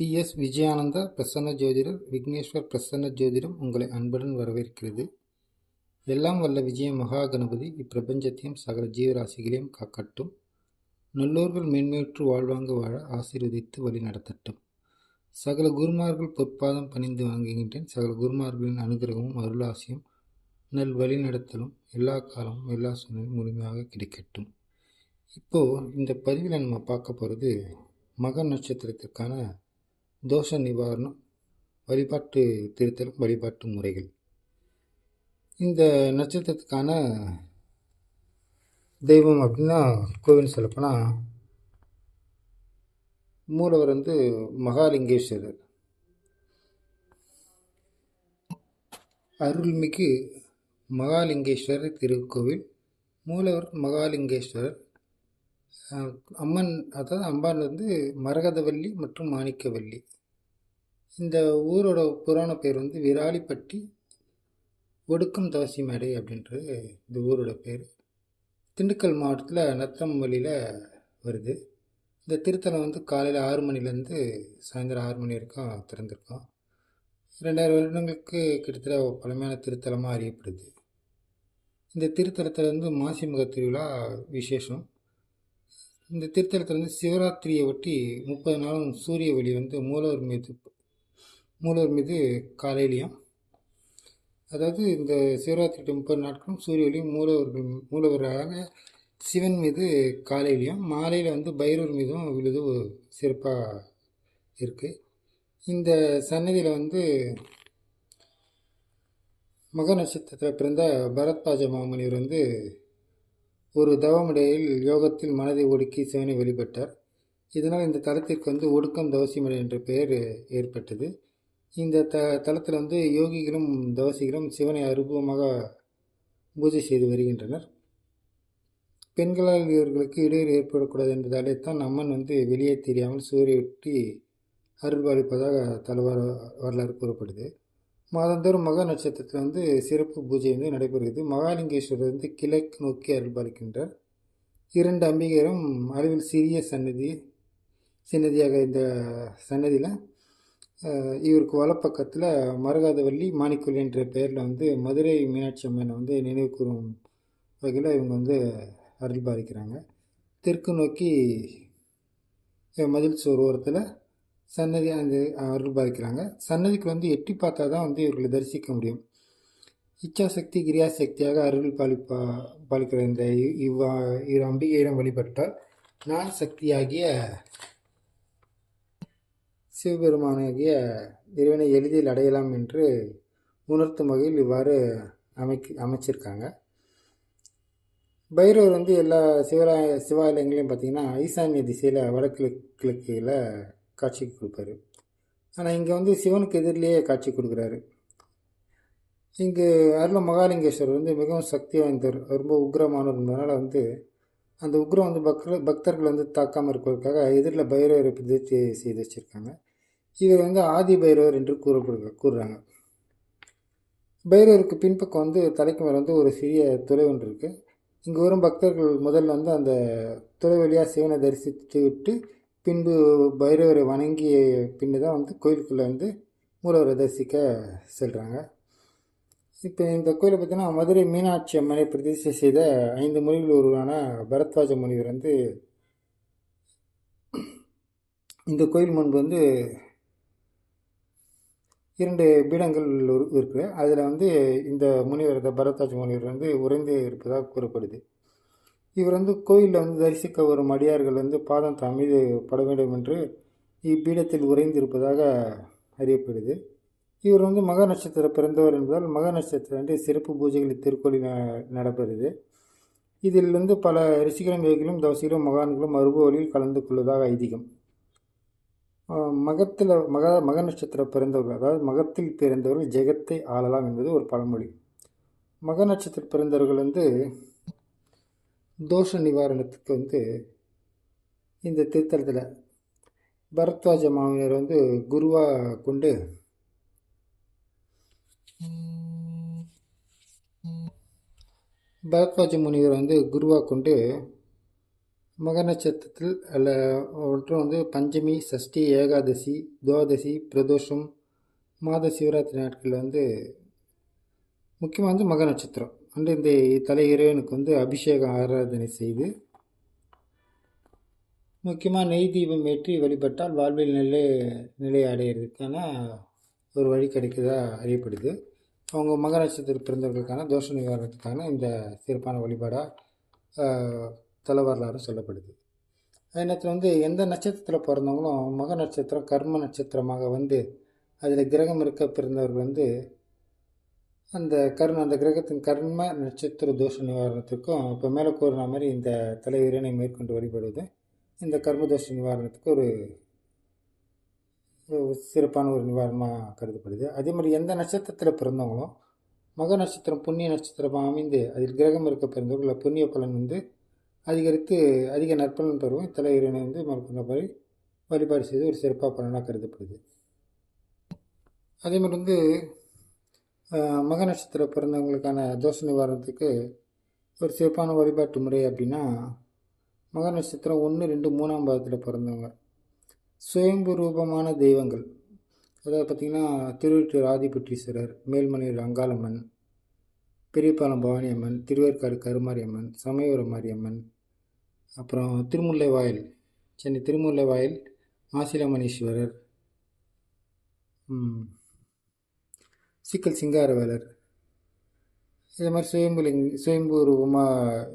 DS. விஜயானந்தா Prasanna ஜோதிடர் விக்னேஸ்வர் பிரசன்ன ஜோதிடம் உங்களை அன்புடன் வரவேற்கிறது. எல்லாம் வல்ல விஜய மகா கணபதி இப்பிரபஞ்சத்தையும் சகல ஜீவராசிகளையும் காக்கட்டும். நல்லோர்கள் மேன்மையுற்று வாழ்வாங்கு வாழ ஆசீர்வதித்து வழி நடத்தட்டும். சகல குருமார்கள் பொற்பாதம் பணிந்து வாங்குகின்றேன். சகல குருமார்களின் அனுகிரகமும் அருளாசியும் நல் வழி நடத்தலும் எல்லா காலமும் எல்லா சூழ்நிலையும் முழுமையாக கிடைக்கட்டும். இப்போது இந்த பதிவில் நம்ம பார்க்க போகிறது மக நட்சத்திரத்திற்கான தோஷ நிவாரணம், வழிபாட்டு திருத்தல், வழிபாட்டு முறைகள். இந்த நட்சத்திரத்துக்கான தெய்வம் அப்படின்னா கோவில் சொல்லப்போனால் மூலவர் மகாலிங்கேஸ்வரர். அருள்மிகு மகாலிங்கேஸ்வரர் திருக்கோவில். மூலவர் மகாலிங்கேஸ்வரர். அம்மன், அதாவது அம்பான் மரகதவல்லி மற்றும் மாணிக்கவல்லி. இந்த ஊரோட புராண பேர் விராலிப்பட்டி ஒடுக்கம் தவசி மேடை அப்படின்றது இந்த ஊரோட பேர். திண்டுக்கல் மாவட்டத்தில் நத்தம்வழியில் வருது. இந்த திருத்தலம் காலையில் 6 மணிலேருந்து சாயந்தரம் 6 மணி வரைக்கும் திறந்திருக்கும். 2000 வருடங்களுக்கு கிட்டத்தட்ட பழமையான திருத்தலமாக அறியப்படுது. இந்த திருத்தலத்தில் மாசிமக திருவிழா விசேஷம். இந்த திருத்தலத்தில் சிவராத்திரியை ஒட்டி 30 நாளும் சூரிய ஒளி மூலவர் மீது காலையிலையும், அதாவது இந்த சிவராத்திரி 30 நாட்களும் சூரிய ஒளி மூலவராக சிவன் மீது காலையிலையும், மாலையில் பைரவர் மீதும் விழுது சிறப்பாக இருக்குது. இந்த சன்னதியில் மக நட்சத்திரத்தில் பிறந்த பரத்வாஜ மாமுனிவர் ஒரு தவமடையில் யோகத்தில் மனதை ஒடுக்கி சிவனை வழிபட்டார். இதனால் இந்த தலத்திற்கு ஒடுக்கம் தவசிமடை என்ற பெயர் ஏற்பட்டது. இந்த தலத்தில் யோகிகளும் தவசிகளும் சிவனை அனுபவமாக பூஜை செய்து வருகின்றனர். பெண்களால் இவர்களுக்கு இடையூறு ஏற்படக்கூடாது என்பதாலே தான் அம்மன் வெளியே தெரியாமல் சூரியொட்டி அருள்பாலிப்பதாக தல வரலாறு கூறப்படுது. மாதந்தோறும் மக நட்சத்திரத்தில் சிறப்பு பூஜை நடைபெறுகிறது. மகாலிங்கேஸ்வரர் கிழக்கு நோக்கி அருள்பாலிக்கின்றார். 2 அம்பிகையரும் அளவில் சிறிய சன்னதியாக இந்த சன்னதியில் இவருக்கு வலப்பக்கத்தில் மரகதவல்லி மாணிக்கவல்லி என்ற பெயரில் மதுரை மீனாட்சி அம்மனை நினைவு கூறும் வகையில் இவங்க அருள்பாலிக்கிறாங்க. தெற்கு நோக்கி மதில் சுவர் ஓரத்தில் சன்னதி அருள்பாலிக்கிறாங்க. சன்னதிக்கு எட்டி பார்த்தா தான் இவர்களை தரிசிக்க முடியும். இச்சாசக்தி கிரியாசக்தியாக அருள் பாலிக்கிற இந்த இரு அம்பிகையிடம் வழிபட்டால் நான் சக்தியாகிய சிவபெருமானாகிய இறைவனை எளிதில் அடையலாம் என்று உணர்த்தும் வகையில் இவ்வாறு அமைச்சிருக்காங்க. பைரவர் எல்லா சிவாலயங்களையும் பார்த்திங்கன்னா ஈசான்ய திசையில் வடக்கு கிழக்கில் காட்சி கொடுப்பாரு. ஆனால் இங்கே சிவனுக்கு எதிரிலேயே காட்சி கொடுக்குறாரு. இங்கு அருள மகாலிங்கேஸ்வரர் மிகவும் சக்தி வாய்ந்தவர், ரொம்ப உக்ரமானவர் இருந்ததுனால அந்த உக்ரம் பக்தர்கள் தாக்காமல் இருப்பதற்காக எதிரில் பைரவரை பிரதிஷ்டை செய்து வச்சுருக்காங்க. இவர் ஆதி பைரவர் என்று கூறுறாங்க. பைரவருக்கு பின்பக்கம் தலைக்கு மேலே ஒரு சிறிய துளை ஒன்று இருக்குது. இங்கே வரும் பக்தர்கள் முதல்ல அந்த துளை வழியாக சிவனை தரிசித்து விட்டு பின்பு பைரவரை வணங்கிய பின்னு தான் கோயிலுக்குள்ளே மூலவரை தரிசிக்க செல்கிறாங்க. இப்போ இந்த கோயிலை பார்த்தீங்கன்னா மதுரை மீனாட்சி அம்மனை பிரதிஷ்டை செய்த 5 முனிகள் ஒருவரான பரத்வாஜ முனிவர் இந்த கோயில் முன்பு 2 பீடங்கள் இருக்குது. அதில் இந்த முனிவர், பரத்வாஜ முனிவர் உறைந்து இருப்பதாக கூறப்படுது. இவர் கோயிலில் தரிசிக்க வரும் அடியார்கள் பாதம் தம் மீது பட வேண்டும் என்று இப்பீடத்தில் உறைந்திருப்பதாக அறியப்படுது. இவர் மக நட்சத்திரம் பிறந்தவர் என்பதால் மக நட்சத்திரம் சிறப்பு பூஜைகள் திருக்கோயில் நடைபெறுது. இதில் பல ரிஷிகளும் யோகிகளும் தவசிகளும் மகான்களும் அருபவழியில் கலந்து கொள்வதாக ஐதீகம். மக நட்சத்திரம் பிறந்தவர்கள், அதாவது மகத்தில் பிறந்தவர்கள் ஜெகத்தை ஆளலாம் என்பது ஒரு பழமொழி. மக நட்சத்திரம் பிறந்தவர்கள் தோஷ நிவாரணத்துக்கு இந்த திருத்தலத்தில் பரத்வாஜ மாமுனிவர் குருவாக கொண்டு பரத்வாஜ முனிவர் குருவாக கொண்டு மக நட்சத்திரத்தில் மற்றும் வந்து பஞ்சமி, சஷ்டி, ஏகாதசி, துவாதசி, பிரதோஷம், மாத சிவராத்திரி நாட்களில் வந்து முக்கியமாக வந்து மக நட்சத்திரம் அன்று இந்த தலை இறைவனுக்கு வந்து அபிஷேக ஆராதனை செய்து முக்கியமாக நெய் தீபம் ஏற்றி வழிபட்டால் வாழ்வில் நிலை அடையிறதுக்கான ஒரு வழி கிடைக்குதா அறியப்படுது. அவங்க மக நட்சத்திர பிறந்தவர்களுக்கான தோஷ நிவாரணத்துக்கான இந்த சிறப்பான வழிபாடாக தல வரலாறு சொல்லப்படுது. அதே நேரத்தில் வந்து எந்த நட்சத்திரத்தில் பிறந்தவங்களும் மக நட்சத்திரம் கர்ம நட்சத்திரமாக வந்து அதில் கிரகம் இருக்க பிறந்தவர்கள் வந்து அந்த கிரகத்தின் கர்ம நட்சத்திர தோஷ நிவாரணத்துக்கும் இப்போ மேலே கூறின மாதிரி இந்த தலைவீரனை மேற்கொண்டு வழிபடுவது இந்த கர்மதோஷ நிவாரணத்துக்கு ஒரு சிறப்பான ஒரு நிவாரணமாக கருதப்படுது. அதே மாதிரி எந்த நட்சத்திரத்தில் பிறந்தவங்களும் மக நட்சத்திரம் புண்ணிய நட்சத்திரமாக அமைந்து அதில் கிரகம் இருக்க பிறந்தவர்கள் புண்ணிய பலன் வந்து அதிகரித்து அதிக நற்பலன் பெறுவோம். தலைவீரனை வந்து மேற்கொண்ட மாதிரி வழிபாடு செய்து ஒரு சிறப்பாக பலனாக கருதப்படுது. அதே மாதிரி வந்து மக நட்சத்திரம் பிறந்தவங்களுக்கான தோஷ நிவாரணத்துக்கு ஒரு சிறப்பான வழிபாட்டு முறை அப்படின்னா மக நட்சத்திரம் 1, 2, 3ஆம் பாதத்தில் பிறந்தவங்க சுயம்பு ரூபமான தெய்வங்கள், அதாவது பார்த்திங்கன்னா திருவொற்றியூர் ஆதிபுற்றீஸ்வரர், மேல்மலையூர் அங்காளம்மன், பெரியபாளையம் பவானி அம்மன், திருவேற்காடு கருமாரியம்மன், சமயபுரம் மாரியம்மன், அப்புறம் திருமுல்லைவாயில் சென்னை திருமுல்லைவாயில் மாசிலாமணீஸ்வரர், சீக்கல் சிங்காரவேலர், இதே மாதிரி சுயம்பு ரூபமாக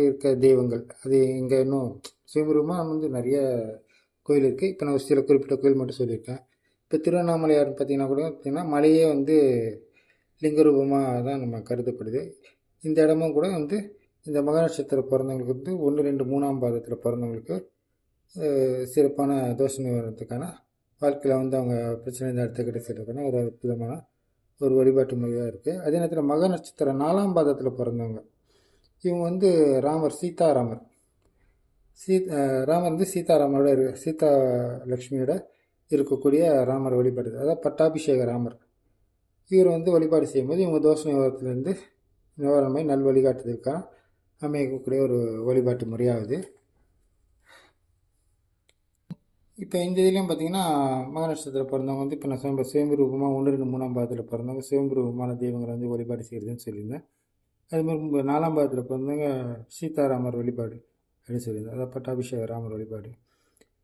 இருக்க தெய்வங்கள் அது இங்கே இன்னும் சுயம்பு ரூபமாக வந்து நிறைய கோயில் இருக்குது. இப்போ நான் ஒரு சில குறிப்பிட்ட கோயில் மட்டும் சொல்லியிருக்கேன். இப்போ திருவண்ணாமலையார் பார்த்திங்கன்னா கூட பார்த்திங்கன்னா மலையே வந்து லிங்க ரூபமாக தான் நம்ம கருதப்படுது. இந்த இடமும் கூட வந்து இந்த மக நட்சத்திரம் பிறந்தவங்களுக்கு வந்து 1, 2, 3ஆம் பாதத்தில் பிறந்தவங்களுக்கு சிறப்பான தோஷ நிவாரணத்துக்கான வாழ்க்கையில் வந்து அவங்க பிரச்சனை இந்த இடத்த கிடைச்சிருக்கான ஒரு அற்புதமான ஒரு வழிபாட்டு முறையாக இருக்குது. அதே நேரத்தில் மக நட்சத்திரம் 4ஆம் பாதத்தில் பிறந்தவங்க இவங்க வந்து சீதாராமர் ராமர் வந்து சீதாராமரோட சீதா லக்ஷ்மியோட இருக்கக்கூடிய ராமர் வழிபாடு, அதாவது பட்டாபிஷேக ராமர். இவர் வந்து வழிபாடு செய்யும்போது இவங்க தோஷ நிவாரணத்திலேருந்து நிவாரணமாய் நல் வழிகாட்டுதலுக்காக அமைக்கக்கூடிய ஒரு வழிபாட்டு முறையாகுது. இப்போ இந்த இதுலேயும் பார்த்திங்கன்னா மக நட்சத்திரம் பிறந்தவங்க வந்து இப்போ நான் சுயம்பு ரூபமாக 1, 2, 3ஆம் பாதத்தில் பிறந்தவங்க சுயம்பு ரூபமான தெய்வங்களை வந்து வழிபாடு செய்கிறதுன்னு சொல்லியிருந்தேன். அதுமாதிரி 4ஆம் பாதத்தில் பிறந்தவங்க சீதாராமர் வழிபாடு அப்படின்னு சொல்லியிருந்தேன், அதாவது பட்டாபிஷேக ராமர் வழிபாடு.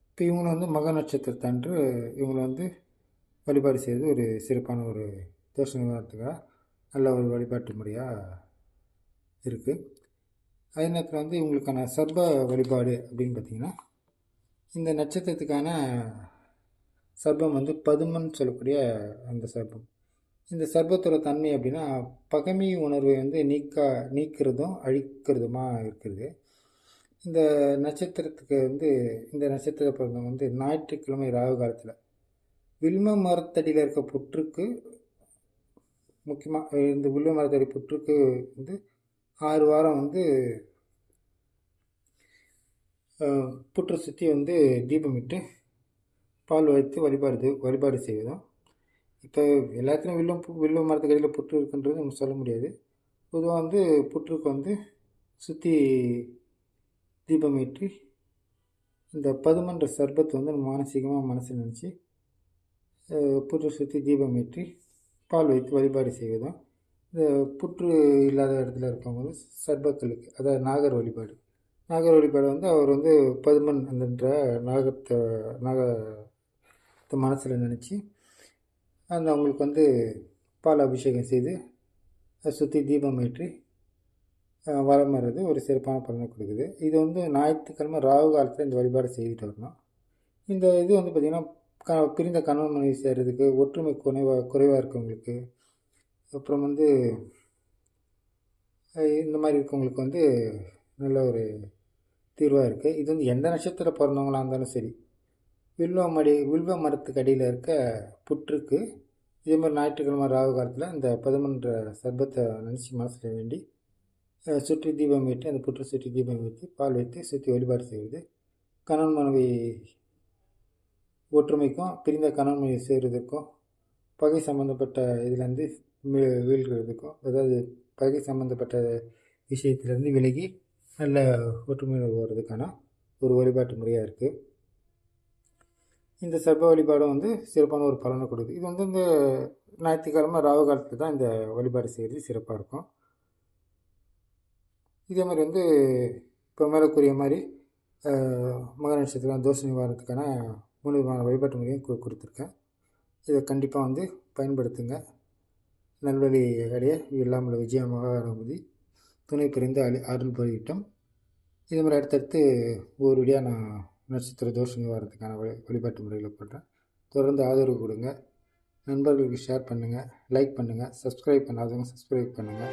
இப்போ இவங்களை வந்து மக நட்சத்திரத்தன்று இவங்களை வந்து வழிபாடு செய்வது ஒரு சிறப்பான ஒரு தோஷ நிவாரணத்துக்காக நல்ல ஒரு வழிபாட்டு முறையாக இருக்குது. அதே நேரத்தில் வந்து இவங்களுக்கான சர்ப வழிபாடு அப்படின்னு பார்த்திங்கன்னா இந்த நட்சத்திரத்துக்கான சர்பம் வந்து பதுமன் சொல்லக்கூடிய அந்த சர்பம். இந்த சர்பத்தோட தன்மை அப்படின்னா பகைமை உணர்வை வந்து நீக்கிறதும் அழிக்கிறதுமா இருக்கிறது. இந்த நட்சத்திரத்துக்கு வந்து இந்த நட்சத்திர பிறந்தவங்க வந்து ஞாயிற்றுக்கிழமை ராகு காலத்தில் வில்வ மரத்தடியில் இருக்க புற்றுக்கு முக்கியமாக இந்த வில்வ மரத்தடி புற்றுக்கு வந்து 6 வாரம் வந்து புற்றை சுற்றி வந்து தீபமிட்டு பால் வைத்து வழிபாடு செய்வதும். இப்போ எல்லாத்துலேயும் வில்வ மரத்துக்கடியில் புற்று இருக்குன்றது நம்ம சொல்ல முடியாது. பொதுவாக வந்து புற்றுக்கு வந்து சுற்றி தீபம் ஏற்றி இந்த பதுமன்ற சர்பத்தை வந்து நம்ம மானசீகமாக மனசில் நினச்சி புற்று சுற்றி தீபம் ஏற்றி பால் வைத்து வழிபாடு செய்வதும். இந்த புற்று இல்லாத இடத்துல இருக்கவங்க சர்பக்களுக்கு, அதாவது நாகர் வழிபாடு வந்து அவர் வந்து பதுமன் அந்த நாகத்தை மனசில் நினச்சி அவங்களுக்கு வந்து பால் அபிஷேகம் செய்து சுற்றி தீபம் ஏற்றி வரம் வர்றது ஒரு சிறப்பான பலனை கொடுக்குது. இது வந்து ஞாயிற்றுக்கிழமை ராகு காலத்தில் இந்த வழிபாடு செய்துட்டு வரணும். இந்த இது வந்து பார்த்திங்கன்னா பிரிந்த கணவன் மனைவி செய்கிறதுக்கு, ஒற்றுமை குறைவாக இருக்கவங்களுக்கு, அப்புறம் வந்து இந்த மாதிரி இருக்கவங்களுக்கு வந்து நல்ல ஒரு தீர்வாக இருக்குது. இது வந்து எந்த நட்சத்திரம் பிறந்தவங்களாக இருந்தாலும் சரி வில்வ மரத்துக்கு அடியில் இருக்க புற்றுக்கு இதே மாதிரி ஞாயிற்றுக்கிழமை ராகு காலத்தில் இந்த பதுமன்ற சர்பத்தை நினச்சி மனசில் வேண்டி சுற்றி தீபம் ஏற்றி அந்த புற்று சுற்றி தீபம் ஏற்றி பால் வைத்து சுற்றி வழிபாடு செய்வது கணவன் மனைவி ஒற்றுமைக்கும், பிரிந்த கணவன் மனைவி செய்கிறதுக்கும், பகை சம்மந்தப்பட்ட இதுலேருந்து வீழ்கிறதுக்கும், அதாவது பகை சம்மந்தப்பட்ட விஷயத்துலேருந்து விலகி நல்ல ஒற்றுமை வருவதற்கான ஒரு வழிபாட்டு முறையாக இருக்குது. இந்த சர்ப்ப வழிபாடும் வந்து சிறப்பான ஒரு பலனை கொடுக்குது. இது வந்து இந்த ஞாயிற்றுக்கிழமை ராகு காலத்தில் தான் இந்த வழிபாடு செய்கிறது சிறப்பாக இருக்கும். இதே மாதிரி வந்து இப்போ மேலே கூறிய மாதிரி மக நட்சத்திரம் தோஷ நிவாரணத்துக்கான 3 விதமான வழிபாட்டு முறையும் கொடுத்துருக்கேன். இதை கண்டிப்பாக வந்து பயன்படுத்துங்க. நல்வழி அடைய இல்லாமல் விஜயமாக கணபதி துணை புரிந்து அருள் புரியட்டும். இது மாதிரி அடுத்தடுத்து ஒவ்வொரு வீடியோ நான் நட்சத்திர தோஷ நிவாரணத்துக்கான வழிபாட்டு முறையில் போடுறேன். தொடர்ந்து ஆதரவு கொடுங்க. நண்பர்களுக்கு ஷேர் பண்ணுங்கள், லைக் பண்ணுங்கள், சப்ஸ்கிரைப் பண்ணாதவங்க சப்ஸ்கிரைப் பண்ணுங்கள்.